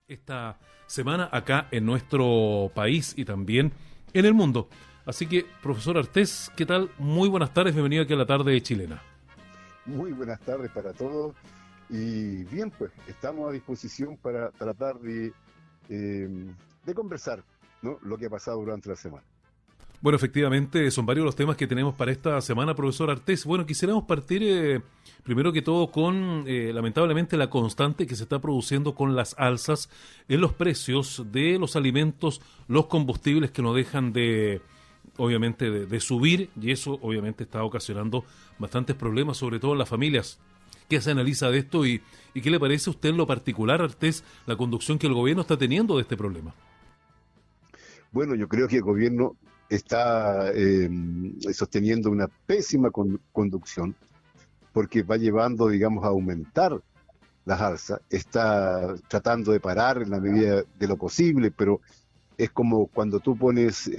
esta semana acá en nuestro país y también en el mundo. Así que, profesor Artés, ¿qué tal? Muy buenas tardes, bienvenido aquí a la tarde chilena. Muy buenas tardes para todos y bien, pues estamos a disposición para tratar de conversar, ¿no? Lo que ha pasado durante la semana. Bueno, efectivamente, son varios los temas que tenemos para esta semana, profesor Artés. Bueno, quisiéramos partir primero que todo con, lamentablemente, la constante que se está produciendo con las alzas en los precios de los alimentos, los combustibles que no dejan de, obviamente, de subir, y eso obviamente está ocasionando bastantes problemas, sobre todo en las familias. ¿Qué se analiza de esto y qué le parece a usted en lo particular, Artés, la conducción que el gobierno está teniendo de este problema? Bueno, yo creo que el gobierno está sosteniendo una pésima conducción porque va llevando, digamos, a aumentar las alzas, está tratando de parar en la medida de lo posible, pero es como cuando tú pones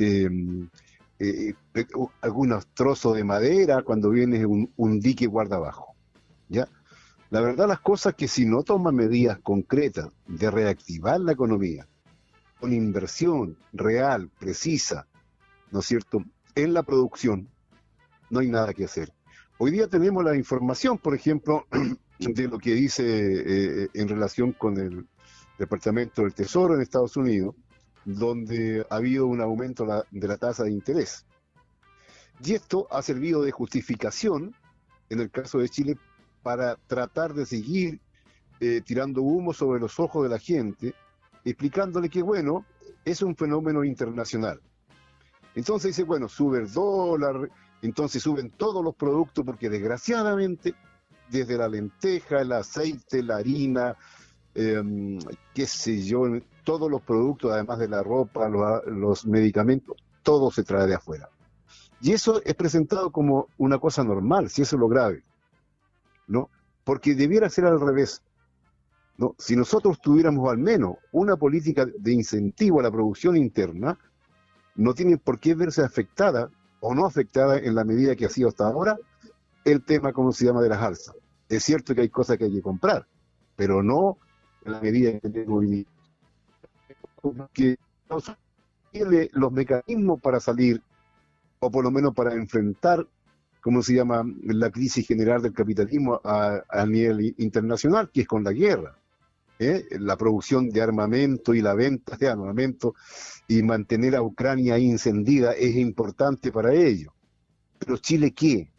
algunos trozos de madera cuando viene un dique guarda abajo, ¿ya? La verdad las cosas que si no toma medidas concretas de reactivar la economía, con inversión real, precisa, ¿no es cierto?, en la producción, no hay nada que hacer. Hoy día tenemos la información, por ejemplo, de lo que dice en relación con el Departamento del Tesoro en Estados Unidos, donde ha habido un aumento de la tasa de interés. Y esto ha servido de justificación, en el caso de Chile, para tratar de seguir tirando humo sobre los ojos de la gente, explicándole que, bueno, es un fenómeno internacional. Entonces dice, bueno, sube el dólar, entonces suben todos los productos, porque desgraciadamente, desde la lenteja, el aceite, la harina, eh, qué sé yo, todos los productos, además de la ropa, los medicamentos, todo se trae de afuera. Y eso es presentado como una cosa normal, si eso es lo grave, ¿no? Porque debiera ser al revés, ¿no? Si nosotros tuviéramos al menos una política de incentivo a la producción interna, no tiene por qué verse afectada o no afectada en la medida que ha sido hasta ahora el tema, ¿cómo se llama?, de las alzas. Es cierto que hay cosas que hay que comprar, pero no en la medida que tengo hoy día. Que tiene los mecanismos para salir, o por lo menos para enfrentar, ¿cómo se llama?, la crisis general del capitalismo a nivel internacional, que es con la guerra. La producción de armamento y la venta de armamento y mantener a Ucrania encendida es importante para ello. Pero Chile, ¿qué?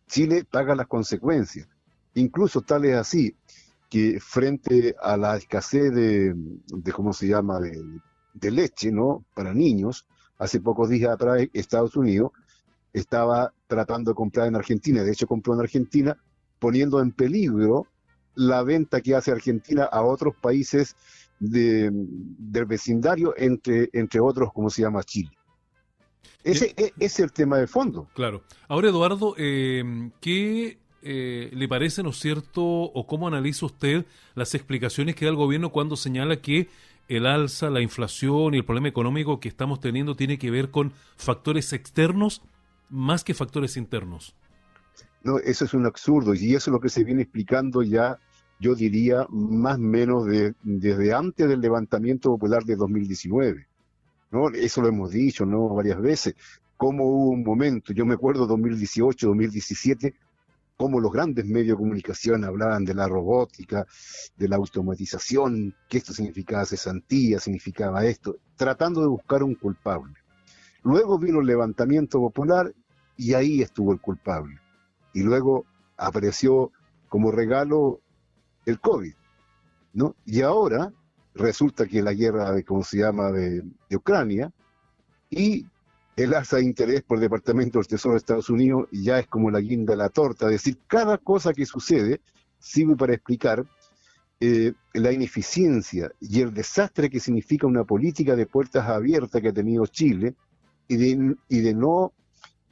Chile paga las consecuencias. Incluso tal es así que frente a la escasez de ¿cómo se llama?, de leche, ¿no?, para niños, hace pocos días atrás Estados Unidos estaba tratando de comprar en Argentina, de hecho compró en Argentina, poniendo en peligro la venta que hace Argentina a otros países del vecindario, entre otros, como se llama, Chile. Bien, Ese es el tema de fondo. claro. Ahora, Eduardo, ¿qué le parece, no es cierto, o cómo analiza usted las explicaciones que da el gobierno cuando señala que el alza, la inflación y el problema económico que estamos teniendo tiene que ver con factores externos más que factores internos? No, eso es un absurdo y eso es lo que se viene explicando ya, yo diría, más o menos desde antes del levantamiento popular de 2019, ¿no? Eso lo hemos dicho, ¿no?, varias veces. Cómo hubo un momento, yo me acuerdo 2018, 2017, cómo los grandes medios de comunicación hablaban de la robótica, de la automatización, que esto significaba cesantía, significaba esto, tratando de buscar un culpable. Luego vino el levantamiento popular y ahí estuvo el culpable. Y luego apareció como regalo el COVID, ¿no? Y ahora resulta que la guerra de, ¿cómo se llama?, de Ucrania, y el alza de interés por el Departamento del Tesoro de Estados Unidos ya es como la guinda de la torta. Es decir, cada cosa que sucede sirve para explicar la ineficiencia y el desastre que significa una política de puertas abiertas que ha tenido Chile y de no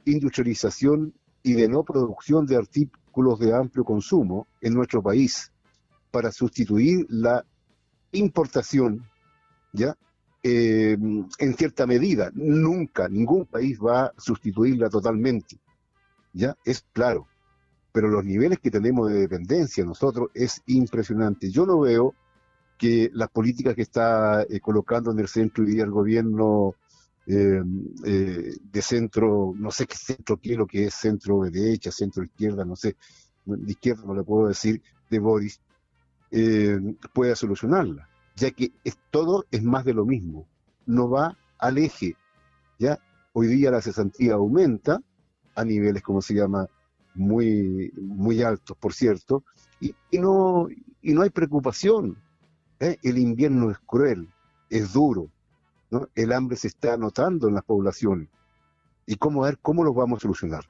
industrialización y de no producción de artículos de amplio consumo en nuestro país para sustituir la importación, ¿ya? En cierta medida. Nunca, ningún país va a sustituirla totalmente, ¿ya? Es claro, pero los niveles que tenemos de dependencia nosotros es impresionante. Yo lo veo que las políticas que está colocando en el centro hoy día el gobierno de centro, no sé qué centro, qué es lo que es centro de derecha, centro izquierda, no sé, de izquierda no le puedo decir, de Boris, pueda solucionarla, ya que todo es más de lo mismo, no va al eje, ¿ya? Hoy día la cesantía aumenta a niveles, como se llama, muy altos, por cierto, y no hay preocupación, ¿eh? El invierno es cruel, es duro, ¿no? El hambre se está notando en las poblaciones. ¿Y cómo, a ver, cómo lo vamos a solucionar?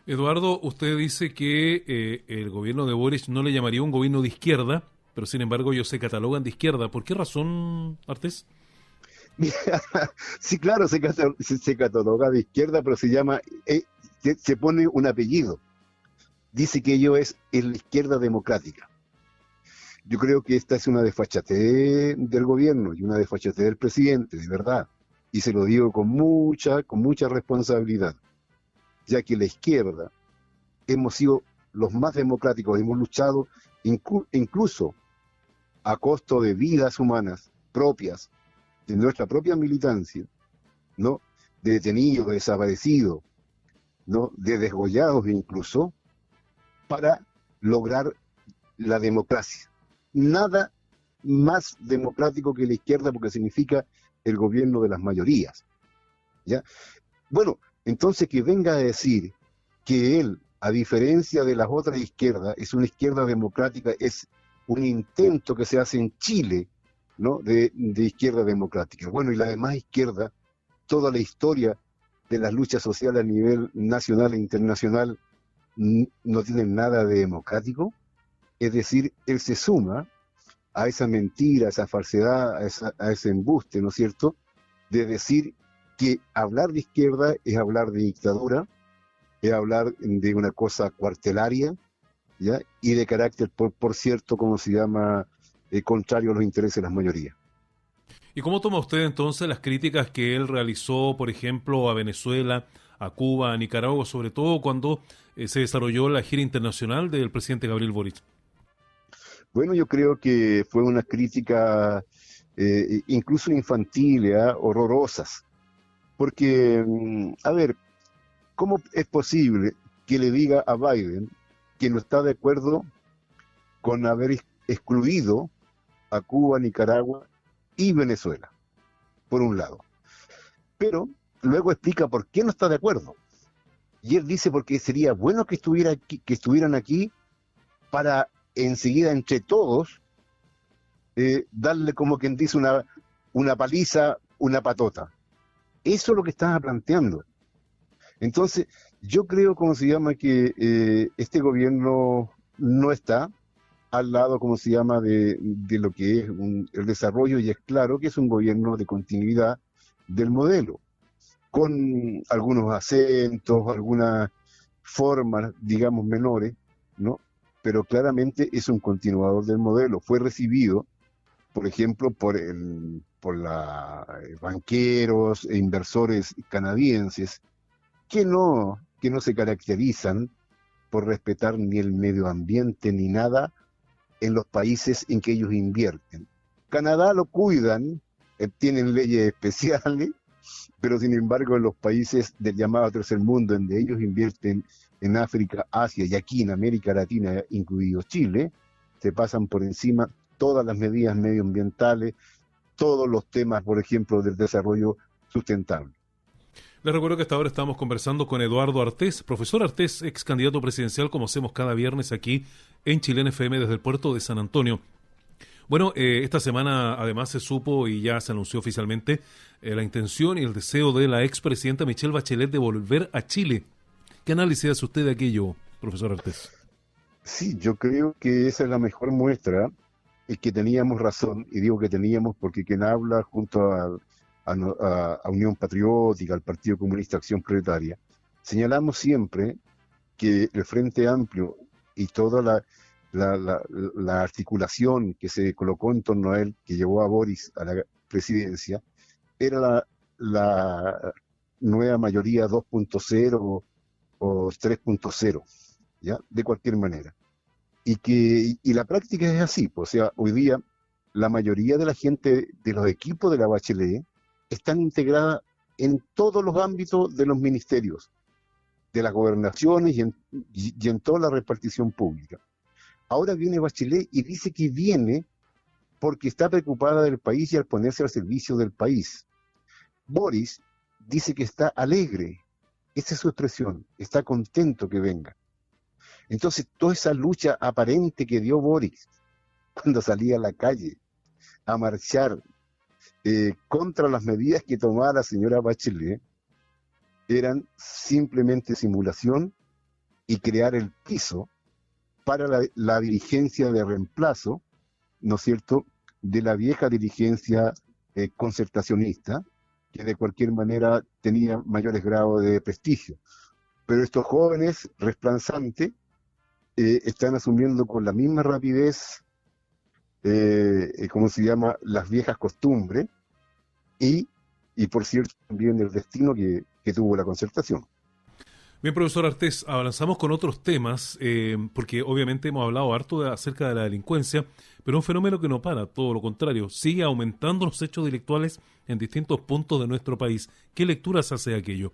Eduardo, usted dice que el gobierno de Boric no le llamaría un gobierno de izquierda, pero sin embargo ellos se catalogan de izquierda. ¿Por qué razón, Artés? Sí, claro, se cataloga de izquierda, pero se llama, se pone un apellido. Dice que ello es la izquierda democrática. Yo creo que esta es una desfachatez del gobierno y una desfachatez del presidente, de verdad. Y se lo digo con mucha responsabilidad, ya que la izquierda hemos sido los más democráticos, hemos luchado incluso a costo de vidas humanas propias, de nuestra propia militancia, ¿no? De detenidos, de desaparecidos, ¿no? De desgollados incluso, para lograr la democracia. Nada más democrático que la izquierda porque significa el gobierno de las mayorías, ¿ya? Bueno, entonces que venga a decir que él, a diferencia de las otras izquierdas, es una izquierda democrática, es un intento que se hace en Chile, ¿no? De izquierda democrática. Bueno, y la demás izquierda, toda la historia de las luchas sociales a nivel nacional e internacional no tienen nada de democrático. Es decir, él se suma a esa mentira, a esa falsedad, a ese embuste, ¿no es cierto?, de decir que hablar de izquierda es hablar de dictadura, es hablar de una cosa cuartelaria, ¿ya? Y de carácter, por cierto, como se llama, contrario a los intereses de las mayorías. ¿Y cómo toma usted entonces las críticas que él realizó, por ejemplo, a Venezuela, a Cuba, a Nicaragua, sobre todo cuando se desarrolló la gira internacional del presidente Gabriel Boric? Bueno, yo creo que fue una crítica incluso infantil, ¿eh? Horrorosas, porque, a ver, ¿cómo es posible que le diga a Biden que no está de acuerdo con haber excluido a Cuba, Nicaragua y Venezuela, por un lado? Pero luego explica por qué no está de acuerdo. Y él dice porque sería bueno que estuvieran aquí para enseguida entre todos darle como quien dice una paliza, una patota. Eso es lo que estaba planteando. Entonces, yo creo, como se llama, que este gobierno no está al lado, como se llama, de lo que es el desarrollo, y es claro que es un gobierno de continuidad del modelo, con algunos acentos, algunas formas, digamos, menores, ¿no? Pero claramente es un continuador del modelo. Fue recibido, por ejemplo, por banqueros e inversores canadienses que no se caracterizan por respetar ni el medio ambiente ni nada en los países en que ellos invierten. Canadá lo cuidan, tienen leyes especiales, pero sin embargo en los países del llamado tercer mundo, donde ellos invierten en África, Asia y aquí en América Latina, incluido Chile, se pasan por encima todas las medidas medioambientales, todos los temas, por ejemplo, del desarrollo sustentable. Les recuerdo que hasta ahora estamos conversando con Eduardo Artés, profesor Artés, ex candidato presidencial, como hacemos cada viernes aquí en Chilena FM desde el puerto de San Antonio. Bueno, esta semana además se supo y ya se anunció oficialmente la intención y el deseo de la expresidenta Michelle Bachelet de volver a Chile. ¿Qué análisis hace usted de aquello, profesor Artés? Sí, yo creo que esa es la mejor muestra y que teníamos razón, y digo que teníamos porque quien habla junto a Unión Patriótica, al Partido Comunista Acción Proletaria, señalamos siempre que el Frente Amplio y toda la articulación que se colocó en torno a él, que llevó a Boris a la presidencia, era la nueva mayoría 2.0 o 3.0, ¿ya? De cualquier manera. Y la práctica es así, pues, o sea, hoy día la mayoría de la gente de los equipos de la Bachelet están integradas en todos los ámbitos de los ministerios, de las gobernaciones y en toda la repartición pública. Ahora viene Bachelet y dice que viene porque está preocupada del país y al ponerse al servicio del país. Boris dice que está alegre, esa es su expresión, está contento que venga. Entonces, toda esa lucha aparente que dio Boris cuando salía a la calle a marchar contra las medidas que tomaba la señora Bachelet, eran simplemente simulación y crear el piso para la dirigencia de reemplazo, ¿no es cierto?, de la vieja dirigencia concertacionista, que de cualquier manera tenía mayores grados de prestigio. Pero estos jóvenes resplanzantes están asumiendo con la misma rapidez, ¿cómo se llama?, las viejas costumbres, y por cierto también el destino que tuvo la concertación. Bien, profesor Artés, avanzamos con otros temas, porque obviamente hemos hablado harto acerca de la delincuencia, pero un fenómeno que no para, todo lo contrario, sigue aumentando los hechos delictuales en distintos puntos de nuestro país. ¿Qué lecturas hace de aquello?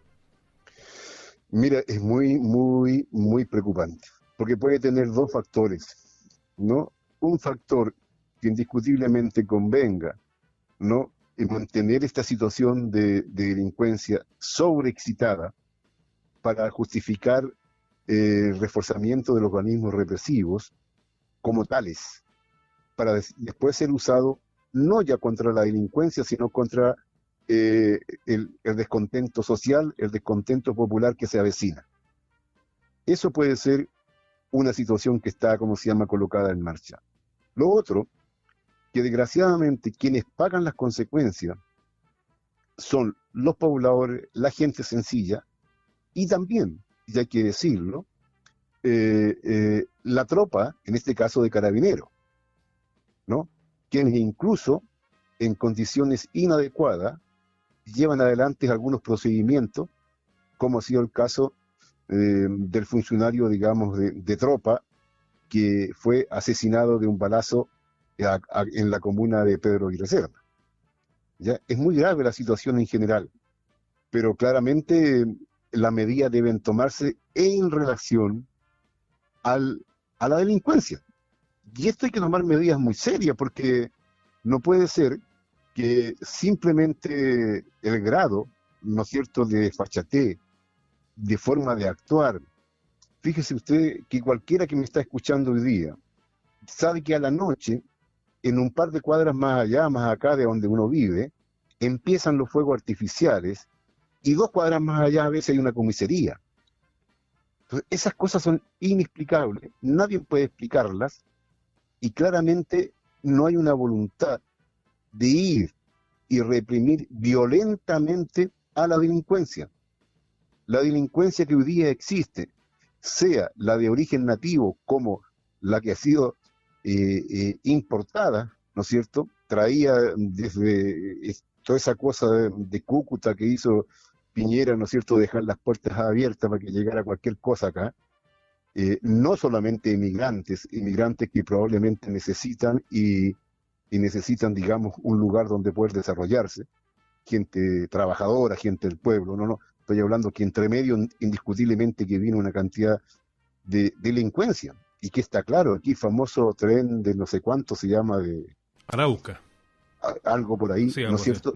Mira, es muy preocupante, porque puede tener dos factores, ¿no? Un factor que indiscutiblemente convenga, ¿no?, en mantener esta situación de delincuencia sobreexcitada para justificar el reforzamiento de los organismos represivos como tales, para después ser usado no ya contra la delincuencia, sino contra el descontento social, el descontento popular que se avecina. Eso puede ser una situación que está, como se llama, colocada en marcha. Lo otro, que desgraciadamente quienes pagan las consecuencias son los pobladores, la gente sencilla, y también, y hay que decirlo, la tropa, en este caso de carabineros, ¿no?, quienes incluso en condiciones inadecuadas llevan adelante algunos procedimientos, como ha sido el caso del funcionario, digamos, de tropa, que fue asesinado de un balazo en la comuna de Pedro Aguirre Cerda. ¿Ya? Es muy grave la situación en general, pero claramente las medidas deben tomarse en relación a la delincuencia. Y esto hay que tomar medidas muy serias, porque no puede ser que simplemente el grado, ¿no es cierto?, de desfachatez, de forma de actuar. Fíjese usted que cualquiera que me está escuchando hoy día sabe que a la noche, en un par de cuadras más allá, más acá de donde uno vive, empiezan los fuegos artificiales, y 2 cuadras más allá a veces hay una comisaría. Entonces, esas cosas son inexplicables, nadie puede explicarlas, y claramente no hay una voluntad de ir y reprimir violentamente a la delincuencia. La delincuencia que hoy día existe, sea la de origen nativo como la que ha sido importada, ¿no es cierto?, traía desde toda esa cosa de Cúcuta que hizo Piñera, ¿no es cierto?, dejar las puertas abiertas para que llegara cualquier cosa acá, no solamente inmigrantes que probablemente necesitan y necesitan, digamos, un lugar donde poder desarrollarse, gente trabajadora, gente del pueblo, no, estoy hablando que entre medio indiscutiblemente que viene una cantidad de delincuencia, y que está claro, aquí famoso tren de no sé cuánto se llama, de Arauca. Algo por ahí, Sí, ¿no es algo así. cierto?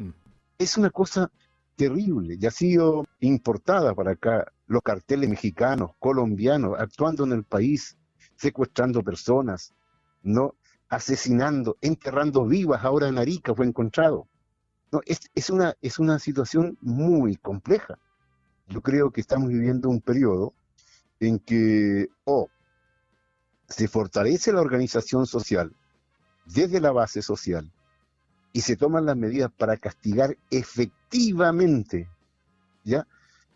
Es una cosa terrible, y ha sido importada para acá, los carteles mexicanos, colombianos, actuando en el país, secuestrando personas, no asesinando, enterrando vivas. Ahora en Arica fue encontrado. No, es una situación muy compleja. Yo creo que estamos viviendo un periodo en que se fortalece la organización social desde la base social y se toman las medidas para castigar efectivamente, ¿ya?,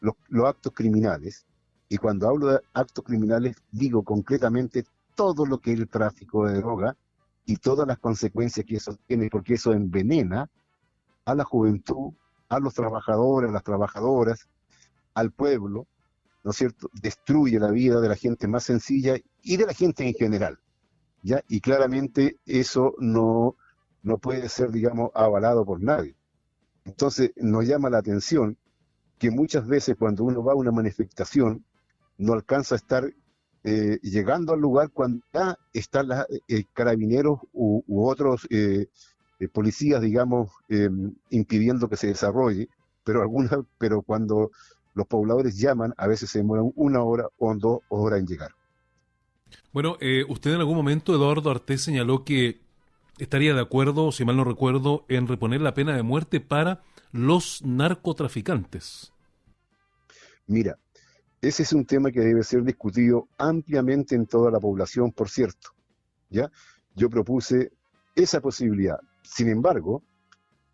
los actos criminales. Y cuando hablo de actos criminales, digo concretamente todo lo que es el tráfico de droga y todas las consecuencias que eso tiene, porque eso envenena a la juventud, a los trabajadores, a las trabajadoras, al pueblo, ¿no es cierto?, destruye la vida de la gente más sencilla y de la gente en general, ¿ya? Y claramente eso no no puede ser, digamos, avalado por nadie. Entonces nos llama la atención que muchas veces cuando uno va a una manifestación no alcanza a estar llegando al lugar cuando ya están los carabineros u otros policías, digamos, impidiendo que se desarrolle, pero cuando los pobladores llaman, a veces se demoran 1 hora o 2 horas en llegar. Bueno, usted en algún momento, Eduardo Artés, señaló que estaría de acuerdo, si mal no recuerdo, en reponer la pena de muerte para los narcotraficantes. Mira, ese es un tema que debe ser discutido ampliamente en toda la población, por cierto, ¿ya? Yo propuse esa posibilidad. Sin embargo,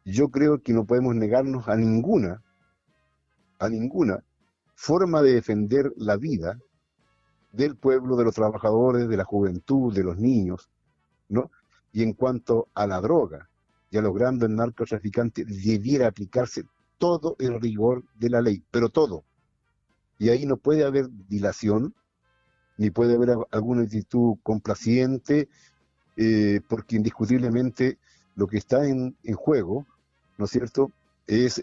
yo creo que no podemos negarnos a ninguna forma de defender la vida del pueblo, de los trabajadores, de la juventud, de los niños, ¿no? Y en cuanto a la droga y a los grandes narcotraficantes, debiera aplicarse todo el rigor de la ley, pero todo. Y ahí no puede haber dilación, ni puede haber alguna actitud complaciente, porque indiscutiblemente lo que está en juego, ¿no es cierto?, es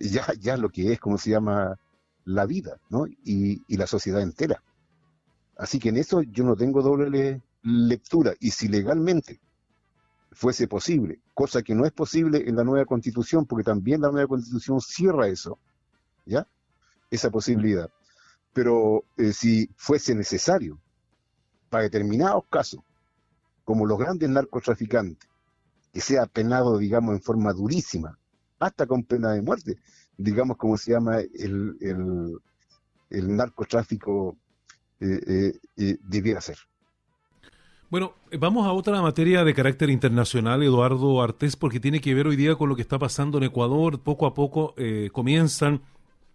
ya lo que es, como se llama, la vida, ¿no? Y la sociedad entera. Así que en eso yo no tengo lectura. Y si legalmente fuese posible, cosa que no es posible en la nueva Constitución, porque también la nueva Constitución cierra eso, ¿ya? Esa posibilidad. Pero si fuese necesario, para determinados casos, como los grandes narcotraficantes, que sea penado, digamos, en forma durísima, hasta con pena de muerte, digamos, como se llama el narcotráfico, debiera ser. Bueno, vamos a otra materia de carácter internacional, Eduardo Artés, porque tiene que ver hoy día con lo que está pasando en Ecuador. Poco a poco comienzan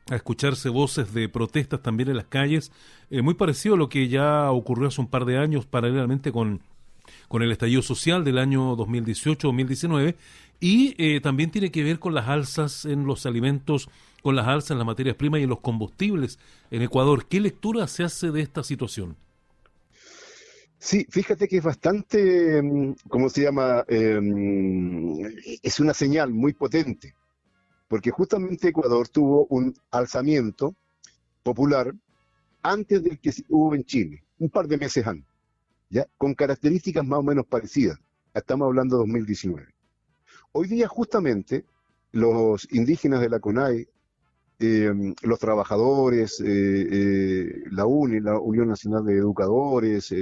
a escucharse voces de protestas también en las calles, muy parecido a lo que ya ocurrió hace un par de años, paralelamente con el estallido social del año 2018-2019, y también tiene que ver con las alzas en los alimentos, con las alzas en las materias primas y en los combustibles en Ecuador. ¿Qué lectura se hace de esta situación? Sí, fíjate que es bastante, ¿cómo se llama? Es una señal muy potente, porque justamente Ecuador tuvo un alzamiento popular antes del que hubo en Chile, un par de meses antes, ¿ya? Con características más o menos parecidas. Estamos hablando de 2019. Hoy día justamente los indígenas de la CONAI, los trabajadores, la UNI, la Unión Nacional de Educadores,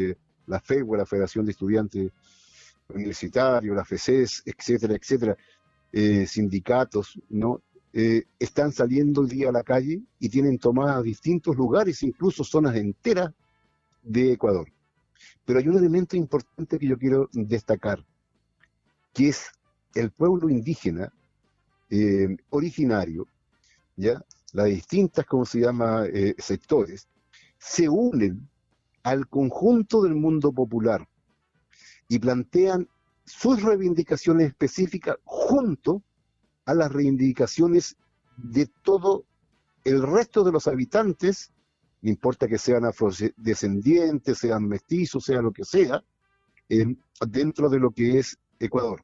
la FEUE, la Federación de Estudiantes Universitarios, la FECES, etcétera, etcétera, sindicatos, ¿no? Están saliendo hoy día a la calle y tienen tomadas distintos lugares, incluso zonas enteras de Ecuador. Pero hay un elemento importante que yo quiero destacar, que es el pueblo indígena originario, ¿ya? Las distintas, ¿cómo se llama?, sectores, se unen al conjunto del mundo popular y plantean sus reivindicaciones específicas junto a las reivindicaciones de todo el resto de los habitantes, no importa que sean afrodescendientes, sean mestizos, sea lo que sea, dentro de lo que es Ecuador.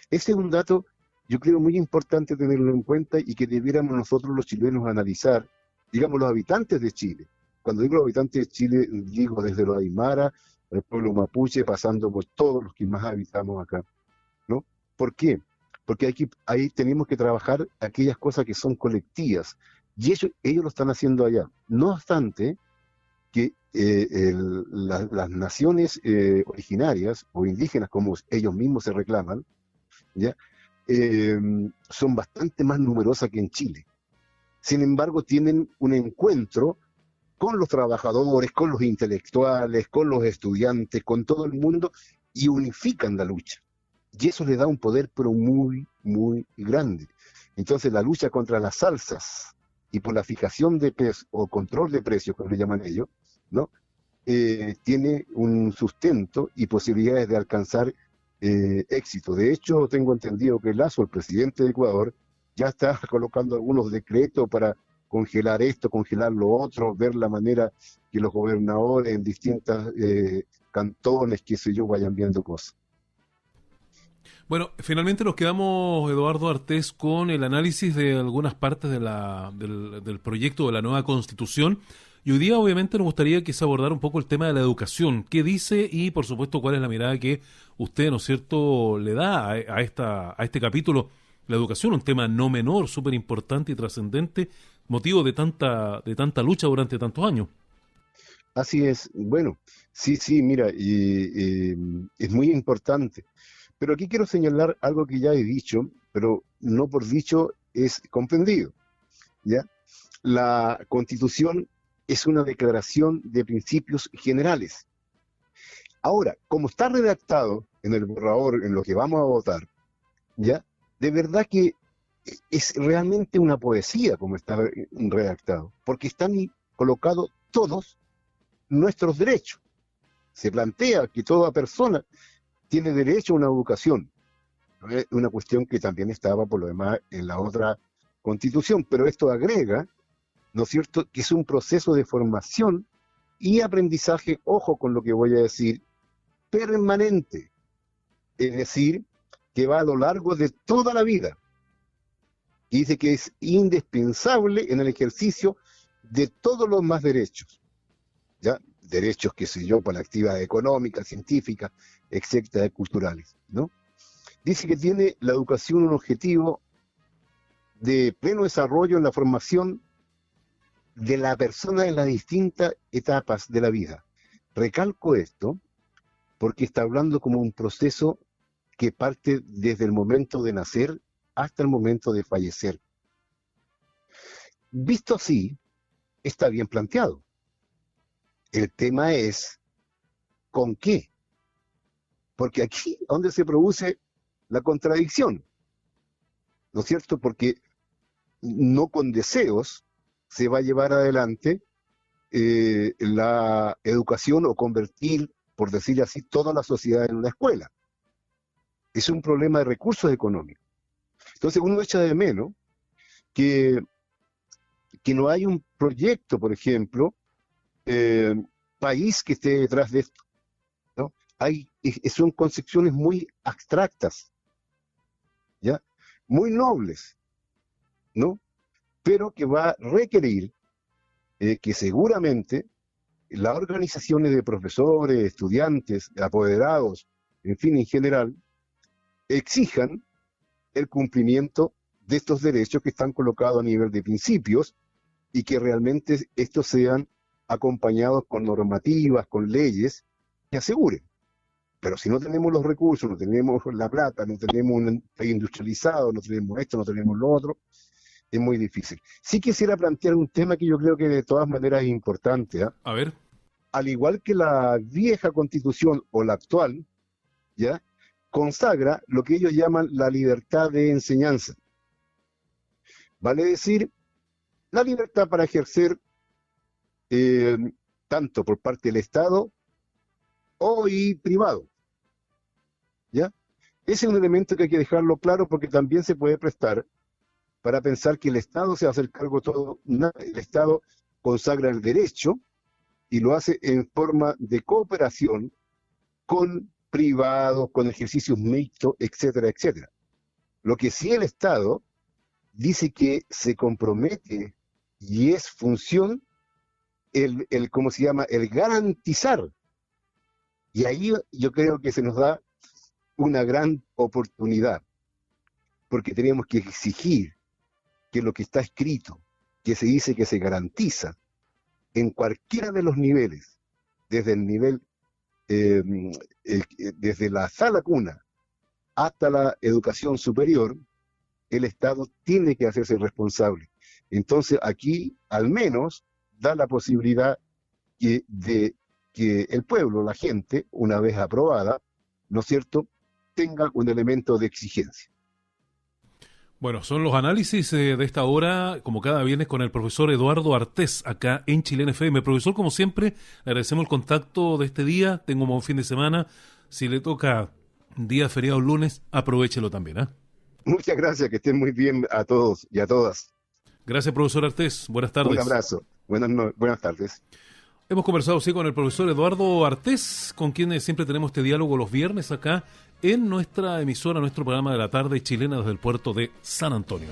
Ese es un dato, yo creo, muy importante tenerlo en cuenta y que debiéramos nosotros los chilenos analizar, digamos, los habitantes de Chile. Cuando digo los habitantes de Chile, digo desde los Aymara, el pueblo mapuche, pasando por todos los que más habitamos acá, ¿no? ¿Por qué? Porque ahí tenemos que trabajar aquellas cosas que son colectivas, y ellos lo están haciendo allá. No obstante, que las naciones originarias o indígenas, como ellos mismos se reclaman, ¿ya? Son bastante más numerosas que en Chile. Sin embargo, tienen un encuentro con los trabajadores, con los intelectuales, con los estudiantes, con todo el mundo, y unifican la lucha. Y eso le da un poder, pero muy, muy grande. Entonces, la lucha contra las alzas y por la fijación de precios, o control de precios, como le llaman ellos, ¿no? Tiene un sustento y posibilidades de alcanzar éxito. De hecho, tengo entendido que Lazo, el presidente de Ecuador, ya está colocando algunos decretos para congelar esto, congelar lo otro, ver la manera que los gobernadores en distintas cantones, qué sé yo, vayan viendo cosas. Bueno, finalmente nos quedamos, Eduardo Artés, con el análisis de algunas partes del proyecto de la nueva Constitución. Y hoy día, obviamente, nos gustaría que se abordara un poco el tema de la educación. ¿Qué dice y, por supuesto, cuál es la mirada que usted, ¿no es cierto?, le da a este capítulo? La educación, un tema no menor, súper importante y trascendente, motivo de tanta lucha durante tantos años. Así es. Bueno, sí, sí, mira, es muy importante. Pero aquí quiero señalar algo que ya he dicho, pero no por dicho es comprendido, ¿ya? La Constitución es una declaración de principios generales. Ahora, como está redactado en el borrador, en lo que vamos a votar, ¿ya? De verdad que es realmente una poesía como está redactado, porque están colocados todos nuestros derechos. Se plantea que toda persona tiene derecho a una educación. Es una cuestión que también estaba, por lo demás, en la otra constitución, pero esto agrega, ¿no es cierto?, que es un proceso de formación y aprendizaje, ojo con lo que voy a decir, permanente. Es decir, que va a lo largo de toda la vida. Y dice que es indispensable en el ejercicio de todos los más derechos. ¿Ya? Derechos, qué sé yo, para la actividad económica, científica, etcétera, culturales, ¿no? Dice que tiene la educación un objetivo de pleno desarrollo en la formación de la persona en las distintas etapas de la vida. Recalco esto porque está hablando como un proceso que parte desde el momento de nacer hasta el momento de fallecer. Visto así, está bien planteado. El tema es, ¿con qué? Porque aquí es donde se produce la contradicción, ¿no es cierto? Porque no con deseos se va a llevar adelante la educación o convertir, por decir así, toda la sociedad en una escuela. Es un problema de recursos económicos. Entonces uno echa de menos que, que no hay un proyecto, por ejemplo, eh, país que esté detrás de esto, ¿no? Son concepciones muy abstractas, ¿ya? Muy nobles, ¿no? Pero que va a requerir que seguramente las organizaciones de profesores, estudiantes, apoderados, en fin, en general, exijan el cumplimiento de estos derechos que están colocados a nivel de principios y que realmente estos sean acompañados con normativas, con leyes que aseguren. Pero si no tenemos los recursos, no tenemos la plata, no tenemos un país industrializado, no tenemos esto, no tenemos lo otro, es muy difícil. Sí quisiera plantear un tema que yo creo que de todas maneras es importante, ¿eh? A ver. Al igual que la vieja constitución o la actual, ¿ya? Consagra lo que ellos llaman la libertad de enseñanza. Vale decir, la libertad para ejercer eh, tanto por parte del Estado o y privado, ¿ya? Ese es un elemento que hay que dejarlo claro porque también se puede prestar para pensar que el Estado se hace el cargo de todo. El Estado consagra el derecho y lo hace en forma de cooperación con privados, con ejercicios mixtos, etcétera, etcétera. Lo que sí el Estado dice que se compromete y es función ¿cómo se llama? El garantizar. Y ahí yo creo que se nos da una gran oportunidad, porque tenemos que exigir que lo que está escrito, que se dice que se garantiza en cualquiera de los niveles, desde el nivel, eh, desde la sala cuna hasta la educación superior, el Estado tiene que hacerse responsable. Entonces aquí al menos da la posibilidad de que el pueblo, la gente, una vez aprobada, ¿no es cierto?, tenga un elemento de exigencia. Bueno, son los análisis de esta hora, como cada viernes, con el profesor Eduardo Artés, acá en Chilena FM. Profesor, como siempre, le agradecemos el contacto de este día. Tengo un buen fin de semana. Si le toca día feriado lunes, aprovéchelo también, ¿eh? Muchas gracias, que estén muy bien a todos y a todas. Gracias, profesor Artés. Buenas Un tardes. abrazo. Buenas tardes. Hemos conversado sí con el profesor Eduardo Artés, con quien siempre tenemos este diálogo los viernes acá en nuestra emisora, nuestro programa de la tarde chilena desde el puerto de San Antonio.